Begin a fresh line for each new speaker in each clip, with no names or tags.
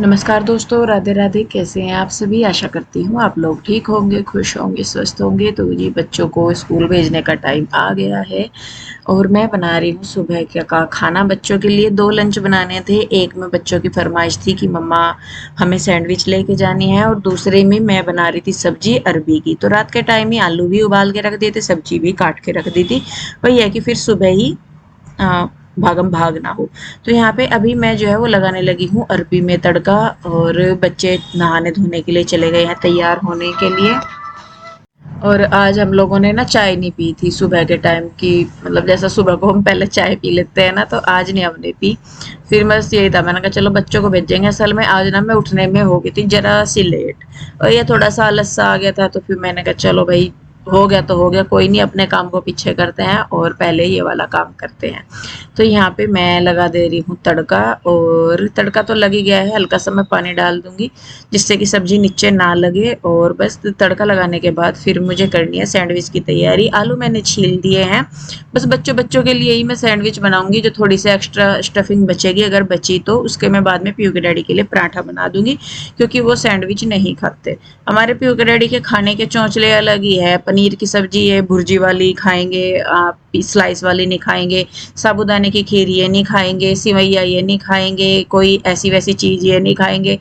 नमस्कार दोस्तों, राधे राधे। कैसे हैं आप सभी? आशा करती हूँ आप लोग ठीक होंगे, खुश होंगे, स्वस्थ होंगे। तो जी बच्चों को स्कूल भेजने का टाइम आ गया है और मैं बना रही हूँ सुबह का खाना बच्चों के लिए। 2 लंच बनाने थे। एक में बच्चों की फरमाइश थी कि मम्मा हमें सैंडविच लेके जानी है, और दूसरे में मैं बना रही थी सब्जी अरबी की। तो रात के टाइम ही आलू भी उबाल के रख दिए थे, सब्जी भी काट के रख दी थी। वही है कि फिर सुबह ही अ, भागम भाग ना हो। तो यहाँ पे अभी मैं जो है वो लगाने लगी हूँ अरबी में तड़का, और बच्चे नहाने धोने के लिए चले गए हैं तैयार होने के लिए। और आज हम लोगों ने ना चाय नहीं पी थी सुबह के टाइम की, मतलब जैसा सुबह को हम पहले चाय पी लेते हैं ना, तो आज नहीं हमने पी। फिर बस यही था, मैंने कहा चलो बच्चों को भेजेंगे। असल में आज ना मैं उठने में हो गई थी जरा सी लेट, और ये थोड़ा सा आलस सा आ गया था। तो फिर मैंने कहा चलो भाई, हो गया तो हो गया, कोई नहीं, अपने काम को पीछे करते हैं और पहले ये वाला काम करते हैं। तो यहाँ पे मैं लगा दे रही हूँ तड़का, और तड़का तो लग ही गया है। हल्का सा मैं पानी डाल दूंगी जिससे कि सब्जी नीचे ना लगे। और बस तड़का लगाने के बाद फिर मुझे करनी है सैंडविच की तैयारी। आलू मैंने छील दिए हैं। बस बच्चों बच्चों के लिए ही मैं सैंडविच बनाऊंगी। जो थोड़ी सी एक्स्ट्रा स्टफिंग बचेगी, अगर बची तो उसके मैं बाद में पीयू के डैडी के लिए पराठा बना दूंगी, क्योंकि वो सैंडविच नहीं खाते। हमारे पीयू के डैडी के खाने के चौंचले अलग ही है। पनीर की सब्जी है, भुर्जी वाली खाएंगे, आप स्लाइस वाली नहीं खाएंगे। साबूदाने की खीर ये नहीं खाएंगे, सिवैया ये नहीं खाएंगे, कोई ऐसी वैसी चीज ये नहीं खाएंगे।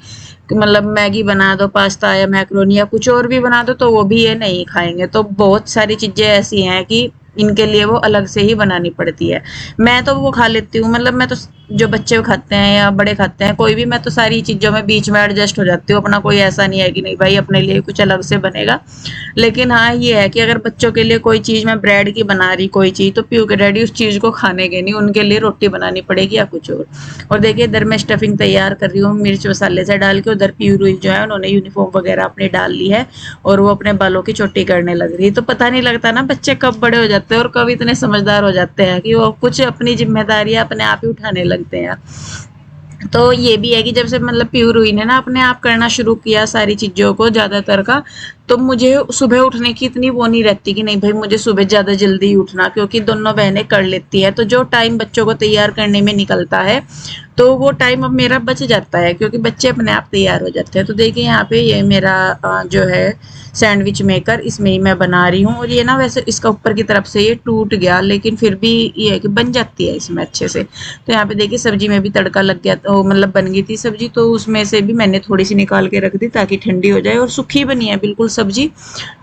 मतलब मैगी बना दो, पास्ता या मैक्रोनी या कुछ और भी बना दो, तो वो भी ये नहीं खाएंगे। तो बहुत सारी चीजें ऐसी हैं कि इनके लिए वो अलग से ही बनानी पड़ती है। मैं तो वो खा लेती हूँ, मतलब मैं तो जो बच्चे खाते हैं या बड़े खाते हैं कोई भी, मैं तो सारी चीजों में बीच में एडजस्ट हो जाती हूँ। अपना कोई ऐसा नहीं है कि नहीं भाई अपने लिए कुछ अलग से बनेगा। लेकिन हाँ ये है कि अगर बच्चों के लिए कोई चीज मैं ब्रेड की बना रही कोई चीज, तो पीयू के डैडी उस चीज को खाने के नहीं, उनके लिए रोटी बनानी पड़ेगी या कुछ और देखिए इधर मैं स्टफिंग तैयार कर रही हूँ मिर्च मसाले से डाल के। उधर पीयू रुई जो है उन्होंने यूनिफॉर्म वगैरह अपनी डाल ली है, और वो अपने बालों की चोटी करने लग रही है। तो पता नहीं लगता ना बच्चे कब बड़े हो जाते हैं और कब इतने समझदार हो जाते हैं कि वो कुछ अपनी जिम्मेदारियां अपने आप ही उठाने लगते हैं। तो ये भी है कि जब से मतलब पीयू रुई ने ना अपने आप करना शुरू किया सारी चीजों को ज्यादातर का, तो मुझे सुबह उठने की इतनी वो नहीं रहती कि नहीं भाई मुझे सुबह ज्यादा जल्दी उठना, क्योंकि दोनों बहनें कर लेती है। तो जो टाइम बच्चों को तैयार करने में निकलता है, तो वो टाइम अब मेरा बच जाता है, क्योंकि बच्चे अपने आप तैयार हो जाते हैं। तो देखिए यहाँ पे ये मेरा जो है सैंडविच मेकर, इसमें ही मैं बना रही हूँ। और ये ना वैसे इसका ऊपर की तरफ से ये टूट गया, लेकिन फिर भी ये है कि बन जाती है इसमें अच्छे से। तो यहाँ पे देखिए सब्जी में भी तड़का लग गया, तो मतलब बन गई थी सब्जी, तो उसमें से भी मैंने थोड़ी सी निकाल के रख दी ताकि ठंडी हो जाए। और सूखी बनी है बिल्कुल सब्जी,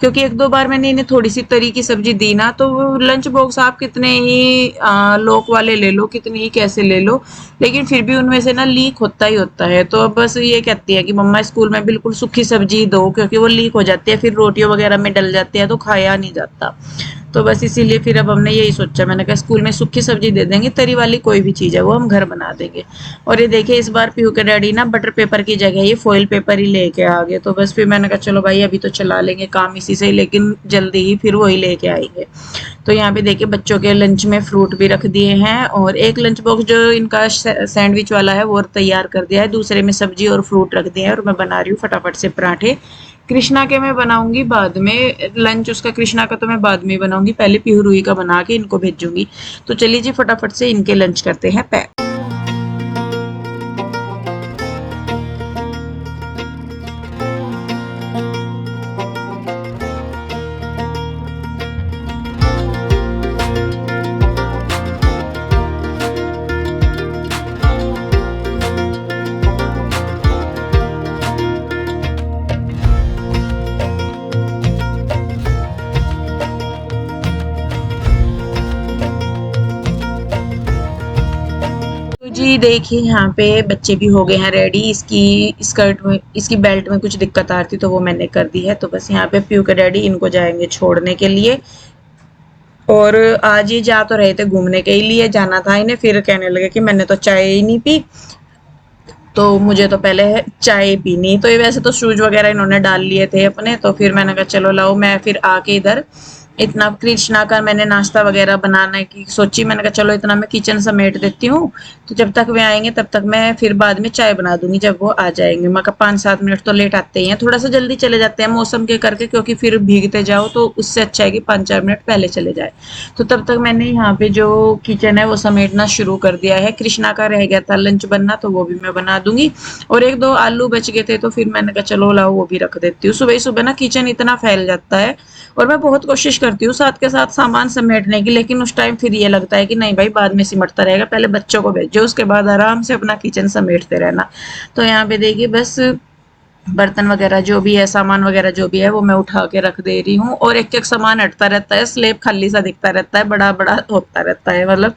क्योंकि एक दो बार मैंने इन्हें थोड़ी सी तरी की सब्जी दी ना, तो वो लंच बॉक्स आप कितने ही लोक वाले ले लो, कितने ही कैसे ले लो, लेकिन फिर भी उनमें से ना लीक होता ही होता है। तो अब बस ये कहती है कि मम्मा स्कूल में बिल्कुल सूखी सब्जी दो, क्योंकि वो लीक हो जाती है, फिर रोटियों वगैरह में डल जाती है तो खाया नहीं जाता। तो बस इसीलिए फिर अब हमने यही सोचा, मैंने कहा स्कूल में सूखी सब्जी दे देंगे, तरी वाली कोई भी चीज़ है वो हम घर बना देंगे। और ये देखिए इस बार पीयू के डैडी ना बटर पेपर की जगह ये फॉइल पेपर ही लेके आ गए। तो बस फिर मैंने कहा चलो भाई अभी तो चला लेंगे काम इसी से, लेकिन जल्दी ही फिर वही लेके आएंगे। तो यहाँ पे देखिए बच्चों के लंच में फ्रूट भी रख दिए हैं, और एक लंच बॉक्स जो इनका सैंडविच वाला है वो तैयार कर दिया है, दूसरे में सब्जी और फ्रूट रख दिया है। और मैं बना रही हूँ फटाफट से पराठे। कृष्णा के मैं बनाऊंगी बाद में लंच, उसका कृष्णा का तो मैं बाद में बनाऊंगी, पहले पीहू रुई का बना के इनको भेजूंगी। तो चलिए जी फटाफट से इनके लंच करते हैं पैक। तो जी देखिए यहाँ पे बच्चे भी हो गए हैं रेडी। इसकी स्कर्ट में, इसकी बेल्ट में कुछ दिक्कत आ रही थी तो वो मैंने कर दी है। तो बस यहाँ पे पीयू के डैडी इनको जाएंगे छोड़ने के लिए। और आज ये जा तो रहे थे, घूमने के लिए जाना था इन्हें, फिर कहने लगे कि मैंने तो चाय ही नहीं पी, तो मुझे तो पहले चाय पीनी। तो ये वैसे तो शूज वगैरह इन्होंने डाल लिए थे अपने, तो फिर मैंने कहा चलो लाओ, मैं फिर आके इधर इतना कृष्णा का मैंने नाश्ता वगैरह बनाने की सोची, मैंने कहा चलो इतना मैं किचन समेट देती हूँ, तो जब तक वे आएंगे तब तक मैं फिर बाद में चाय बना दूंगी जब वो आ जाएंगे। मैं कहा 5-7 मिनट तो लेट आते ही हैं, थोड़ा सा जल्दी चले जाते हैं मौसम के करके, क्योंकि फिर भीगते जाओ तो उससे अच्छा है कि 5-4 मिनट पहले चले जाए। तो तब तक मैंने यहाँ पे जो किचन है वो समेटना शुरू कर दिया है। कृष्णा का रह गया था लंच बनना, तो वो भी मैं बना दूंगी, और 1-2 आलू बच गए थे तो फिर मैंने कहा चलो लाओ वो भी रख देती हूँ। सुबह ही सुबह ना किचन इतना फैल जाता है, और मैं बहुत कोशिश करती हूँ साथ के साथ सामान समेटने की, लेकिन उस टाइम फिर ये लगता है कि नहीं भाई बाद में सिमटता रहेगा, पहले बच्चों को भेजो उसके बाद आराम से अपना किचन समेटते रहना। तो यहाँ पे देखिए बस बर्तन वगैरह जो भी है, सामान वगैरह जो भी है वो मैं उठा के रख दे रही हूँ, और एक एक सामान हटता रहता है, स्लेब खाली सा दिखता रहता है, बड़ा बड़ा होता रहता है, मतलब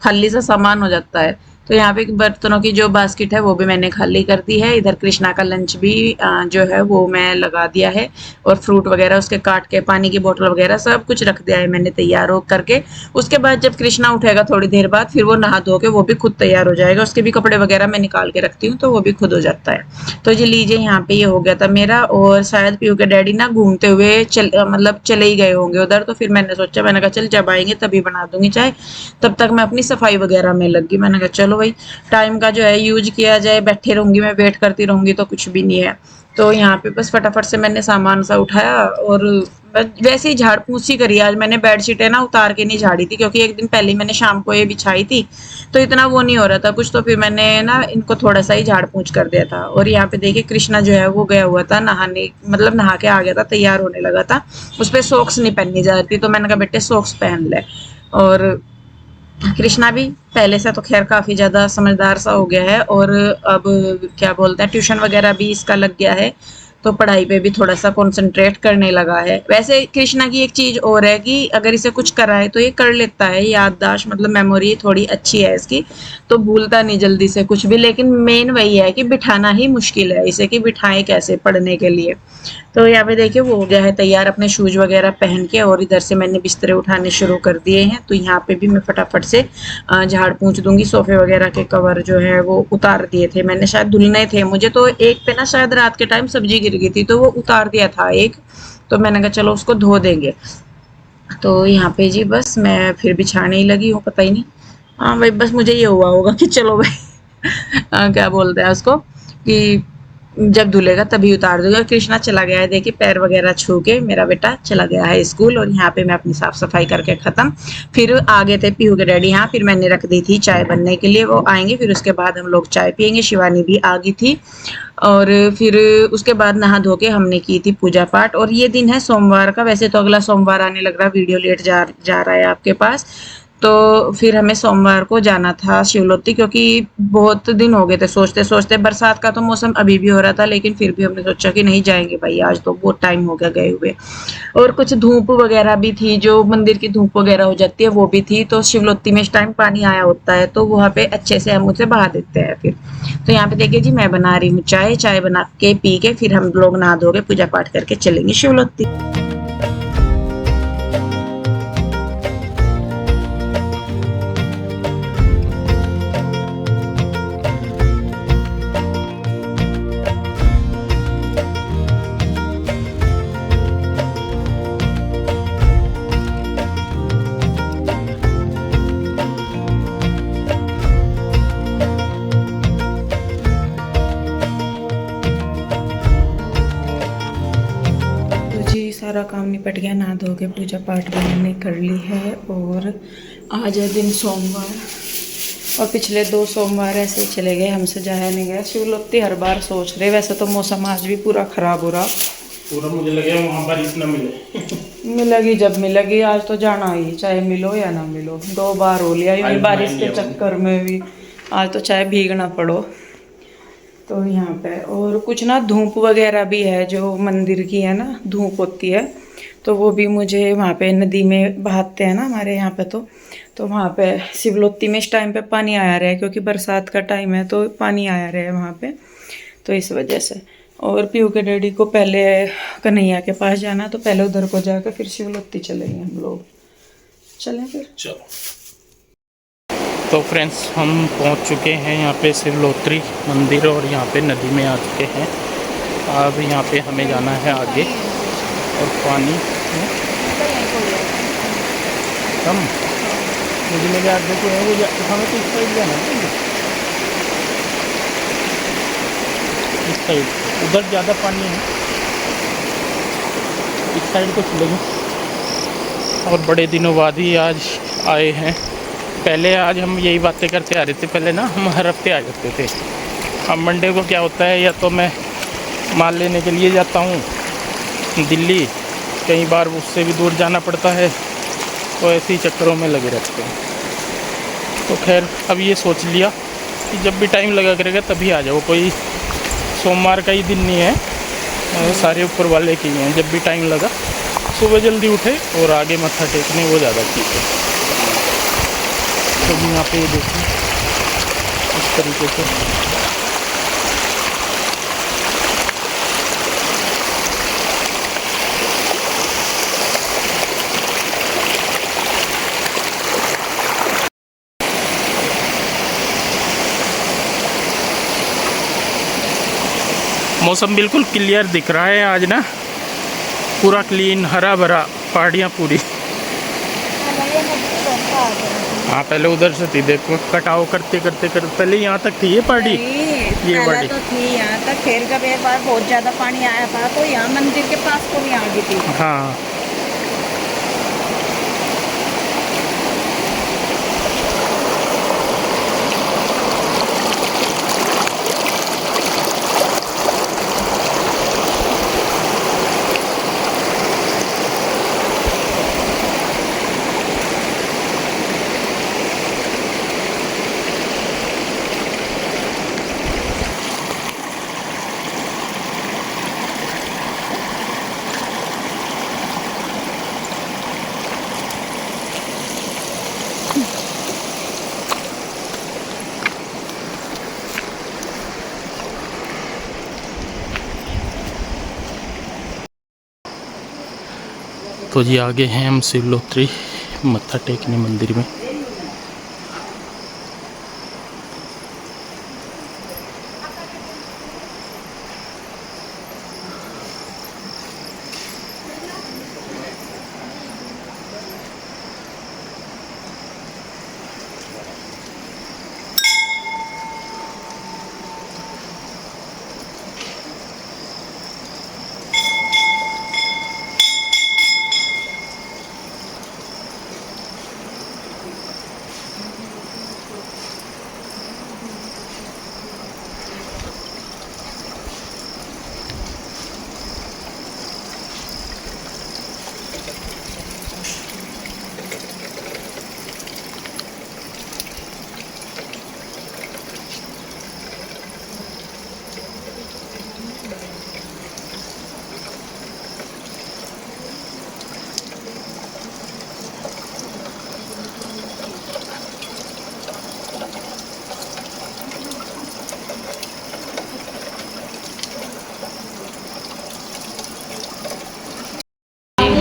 खाली सा सामान हो जाता है। तो यहाँ पे बर्तनों की जो बास्केट है वो भी मैंने खाली कर दी है। इधर कृष्णा का लंच भी जो है वो मैं लगा दिया है, और फ्रूट वगैरह उसके काट के, पानी की बोतल वगैरह सब कुछ रख दिया है मैंने तैयार हो करके। उसके बाद जब कृष्णा उठेगा थोड़ी देर बाद, फिर वो नहा धो के वो भी खुद तैयार हो जाएगा, उसके भी कपड़े वगैरह मैं निकाल के रखती हूँ तो वो भी खुद हो जाता है। तो जी लीजिए यहाँ पे ये हो गया था मेरा, और शायद पीयू के डैडी ना घूमते हुए मतलब चले ही गए होंगे उधर, तो फिर मैंने सोचा, मैंने कहा चल जब आएंगे तभी बना दूंगी चाय, तब तक मैं अपनी सफाई वगैरह में लग गई। मैंने कहा चलो भाई टाइम का जो है यूज किया जाए, बैठे रहूंगी मैं वेट करती रहूंगी तो कुछ भी नहीं है। तो यहाँ पे बस फटाफट से मैंने सामान सा उठाया, और वैसे ही झाड़ पूछ ही करी। आज मैंने बेडशीट है ना उतार के नहीं झाड़ी थी, क्योंकि एक दिन पहले ही मैंने शाम को ये बिछाई थी, तो इतना वो नहीं हो रहा था कुछ, तो फिर मैंने ना इनको थोड़ा सा ही झाड़ पूछ कर दिया था। और यहाँ पे देखिए कृष्णा जो है वो गया हुआ था नहाने, मतलब नहा के आ गया था, तैयार होने लगा था, उस पर सॉक्स नहीं पहननी जा रही थी, तो मैंने कहा बेटे सॉक्स पहन ले। और कृष्णा भी पहले से तो खैर काफी ज्यादा समझदार सा हो गया है, और अब क्या बोलते हैं ट्यूशन वगैरह भी इसका लग गया है, तो पढ़ाई पे भी थोड़ा सा कंसंट्रेट करने लगा है। वैसे कृष्णा की एक चीज और है कि अगर इसे कुछ कराए तो ये कर लेता है, याददाश्त मतलब मेमोरी थोड़ी अच्छी है इसकी, तो भूलता नहीं जल्दी से कुछ भी, लेकिन मेन वही है कि बिठाना ही मुश्किल है इसे, कि बिठाएं कैसे पढ़ने के लिए। तो यहाँ पे देखिए वो हो गया है तैयार अपने शूज वगैरह पहन के, और इधर से मैंने बिस्तरे उठाने शुरू कर दिए हैं। तो यहाँ पे भी मैं फटाफट से झाड़ पूछ दूंगी। सोफे वगैरह के कवर जो है वो उतार दिए थे मैंने, शायद धुलने थे मुझे, तो एक पे ना शायद रात के टाइम सब्जी गिर गई थी, तो वो उतार दिया था एक, तो मैंने कहा चलो उसको धो देंगे। तो यहाँ पे जी बस मैं फिर बिछाने ही लगी हूँ, पता ही नहीं। हाँ भाई बस मुझे ये हुआ होगा कि चलो भाई क्या बोलते हैं उसको, कि जब धुलेगा तभी उतार दूंगा। कृष्णा चला गया है देखिए, पैर वगैरह छू के मेरा बेटा चला गया है स्कूल, और यहाँ पे मैं अपनी साफ सफाई करके खत्म। फिर आ गए थे पीहू के डैडी यहाँ, फिर मैंने रख दी थी चाय बनने के लिए, वो आएंगे फिर उसके बाद हम लोग चाय पियेंगे। शिवानी भी आ गई थी, और फिर उसके बाद नहा धो के हमने की थी पूजा पाठ। और ये दिन है सोमवार का, वैसे तो अगला सोमवार आने लग रहा, वीडियो लेट जा रहा है आपके पास। तो फिर हमें सोमवार को जाना था शिवलोती, क्योंकि बहुत दिन हो गए थे सोचते सोचते। बरसात का तो मौसम अभी भी हो रहा था, लेकिन फिर भी हमने सोचा कि नहीं जाएंगे भाई, आज तो बहुत टाइम हो गया गए हुए। और कुछ धूप वगैरह भी थी, जो मंदिर की धूप वगैरह हो जाती है वो भी थी, तो शिवलोती में इस टाइम पानी आया होता है, तो वहां पे अच्छे से हम उसे बहा देते हैं फिर। तो यहाँ पे देखिए जी मैं बना रही हूँ चाय, चाय बना के पी के फिर हम लोग नहा धो के पूजा पाठ करके चलेंगे शिवलोती। तो जी सारा काम निपट गया, नहा धो के पूजा पाठ भी मैंने कर ली है। और आज है दिन सोमवार, और पिछले 2 सोमवार ऐसे ही चले गए, हमसे जाया नहीं गया शिवलोती। हर बार सोच रहे, वैसे तो मौसम आज भी पूरा खराब हो रहा,
पूरा मुझे लगे वहाँ बारिश ना मिले
मिलेगी जब मिलेगी, आज तो जाना ही, चाहे मिलो या ना मिलो। 2 बार हो लिया यूं बारिश के चक्कर में भी, आज तो चाहे भीगना पड़ो। तो यहाँ पे और कुछ ना धूप वगैरह भी है, जो मंदिर की है ना धूप होती है, तो वो भी मुझे वहाँ पे नदी में बहाते हैं ना हमारे यहाँ पे, तो वहाँ पे शिवलोती में इस टाइम पे पानी आया रहा है, क्योंकि बरसात का टाइम है तो पानी आया रहा है वहाँ पे, तो इस वजह से। और पीहू के डैडी को पहले कन्हैया के पास जाना, तो पहले उधर को जाकर फिर शिवलोती चलेंगे हम लोग। चलें फिर,
चलो। तो फ्रेंड्स हम पहुंच चुके हैं यहाँ पे शिवलोत्री मंदिर, और यहाँ पे नदी में आ चुके हैं। अब यहाँ पे हमें जाना है आगे, और पानी हम मुझे लगे आप देखो है वो हमें तो इस साइड जाना है, इस साइड उधर ज़्यादा पानी है, इस साइड को चलेंगे। और बड़े दिनों बाद ही आज आए हैं। पहले आज हम यही बातें करते आ रहे थे, पहले ना हम हर हफ्ते आ जाते थे। अब मंडे को क्या होता है, या तो मैं माल लेने के लिए जाता हूँ दिल्ली, कई बार उससे भी दूर जाना पड़ता है, तो ऐसे ही चक्करों में लगे रहते हैं। तो खैर अब ये सोच लिया कि जब भी टाइम लगा करेगा तभी आ जाओ, कोई सोमवार का ही दिन नहीं है, सारे ऊपर वाले के ही हैं। जब भी टाइम लगा सुबह जल्दी उठे और आगे मत्था टेकने, वो ज़्यादा ठीक है। तो यहाँ पे देखिए इस तरीके से मौसम बिल्कुल क्लियर दिख रहा है आज ना, पूरा क्लीन, हरा भरा, पहाड़ियाँ पूरी। हाँ पहले उधर से थी, देखो कटाव करते करते करते पहले यहाँ तक थी ये पहाड़ी, ये पहाड़ी
तो थी यहाँ तक। फिर जब एक बार बहुत ज़्यादा पानी आया था तो यहाँ मंदिर के पास को भी आ गई थी।
हाँ तो जी आगे हैं हम शिवलोत्री मत्था टेकने मंदिर में।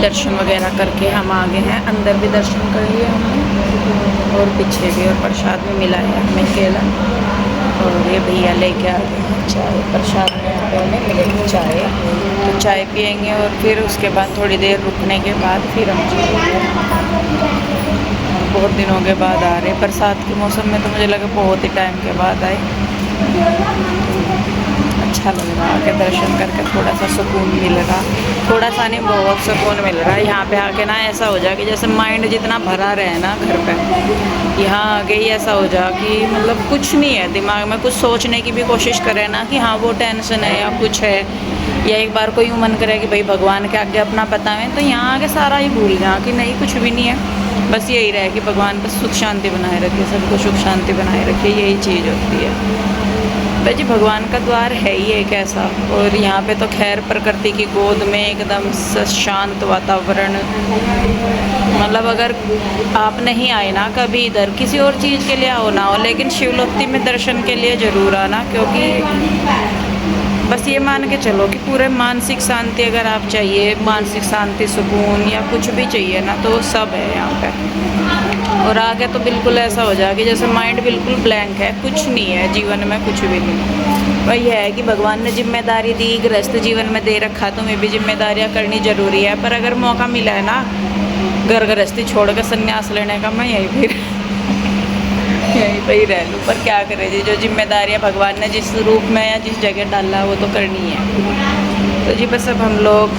दर्शन वगैरह करके हम आ गए हैं, अंदर भी दर्शन कर लिए हमने और पीछे भी, और प्रसाद में मिला है हमें केला। और ये भैया लेके आ गए हैं चाय, प्रसाद में यहाँ पे हमें मिलेगी चाय, तो चाय पियेंगे और फिर उसके बाद थोड़ी देर रुकने के बाद फिर हम चलेंगे। बहुत दिनों के बाद आ रहे बरसात के मौसम में, तो मुझे लगा बहुत ही टाइम के बाद आए। अच्छा लग रहा है, आके दर्शन करके थोड़ा सा सुकून मिल रहा, थोड़ा सा नहीं बहुत सुकून मिल रहा है। यहाँ पे आके ना ऐसा हो जाए कि जैसे माइंड जितना भरा रहे ना घर पे, यहाँ आके ही ऐसा हो जाए कि मतलब कुछ नहीं है दिमाग में, कुछ सोचने की भी कोशिश करे ना कि हाँ वो टेंशन है या कुछ है, या एक बार कोई मन करे कि भाई भगवान के आगे अपना बतावें, तो यहाँ आके सारा ही भूल जाए कि नहीं कुछ भी नहीं है, बस यही रहे कि भगवान बस सुख शांति बनाए रखे, सबको सुख शांति बनाए रखे, यही चीज़ होती है। भाई जी भगवान का द्वार है ही एक ऐसा, और यहाँ पे तो खैर प्रकृति की गोद में एकदम शांत वातावरण, मतलब अगर आप नहीं आए ना कभी इधर, किसी और चीज़ के लिए आओ ना हो, लेकिन शिवलोत्री में दर्शन के लिए ज़रूर आना, क्योंकि बस ये मान के चलो कि पूरे मानसिक शांति अगर आप चाहिए, मानसिक शांति सुकून या कुछ भी चाहिए ना, तो सब है यहाँ पे। और आगे तो बिल्कुल ऐसा हो जाए कि जैसे माइंड बिल्कुल ब्लैंक है, कुछ नहीं है जीवन में, कुछ भी नहीं। वही है कि भगवान ने जिम्मेदारी दी, गृहस्थ जीवन में दे रखा, तुम्हें भी जिम्मेदारियाँ करनी ज़रूरी है, पर अगर मौका मिला है ना घर गृहस्थी छोड़ के संन्यास लेने का मैं यहीं पे ही रह लूँ, पर क्या करें जी, जो जिम्मेदारियाँ भगवान ने जिस रूप में या जिस जगह डाला वो तो करनी है। तो जी बस अब हम लोग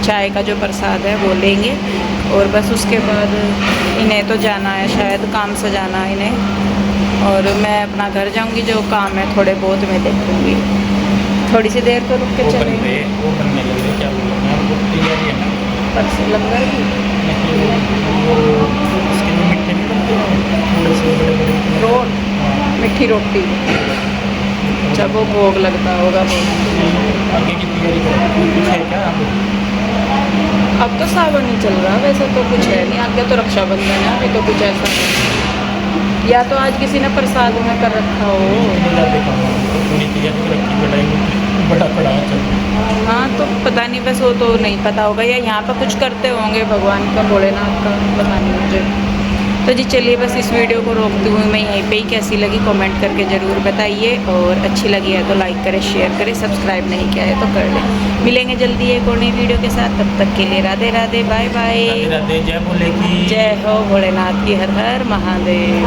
चाय का जो प्रसाद है वो लेंगे और बस उसके बाद इन्हें तो जाना है, शायद काम से जाना है इन्हें, और मैं अपना घर जाऊंगी, जो काम है थोड़े बहुत मैं देखूंगी। थोड़ी सी देर तो रुक के चलेंगे।
वो बनने लगे, क्या बोलते हैं वो तैयारी है ना,
परसों लंगर भी
उसके लिए मीठे नहीं बनते हैं थोड़े से बड़े
रोट, मीठी रोटी, जब वो भोग लगता होगा वो।
आगे की तैयारी करो, कुछ है क्या आपको?
अब तो सावन ही चल रहा, वैसे तो कुछ है नहीं, आगे तो रक्षाबंधन है, अभी तो कुछ ऐसा नहीं। या तो आज किसी ने प्रसाद में कर रखा हो।
पूरी तैयारी रखी, बड़ा पड़ा चल रहा।
हाँ तो पता नहीं, बस वो तो नहीं पता होगा, या यहाँ पर कुछ करते होंगे भगवान का, भोलेनाथ का, पता नहीं मुझे। तो जी चलिए बस इस वीडियो को रोकती हूँ मैं यहीं पे ही। कैसी लगी कमेंट करके ज़रूर बताइए, और अच्छी लगी है तो लाइक करें, शेयर करें, सब्सक्राइब नहीं किया है तो कर लें। मिलेंगे जल्दी एक और नई वीडियो के साथ, तब तक के लिए राधे राधे, बाय बाय।
राधे राधे, जय भोले की
जय हो भोलेनाथ की, हर हर महादेव।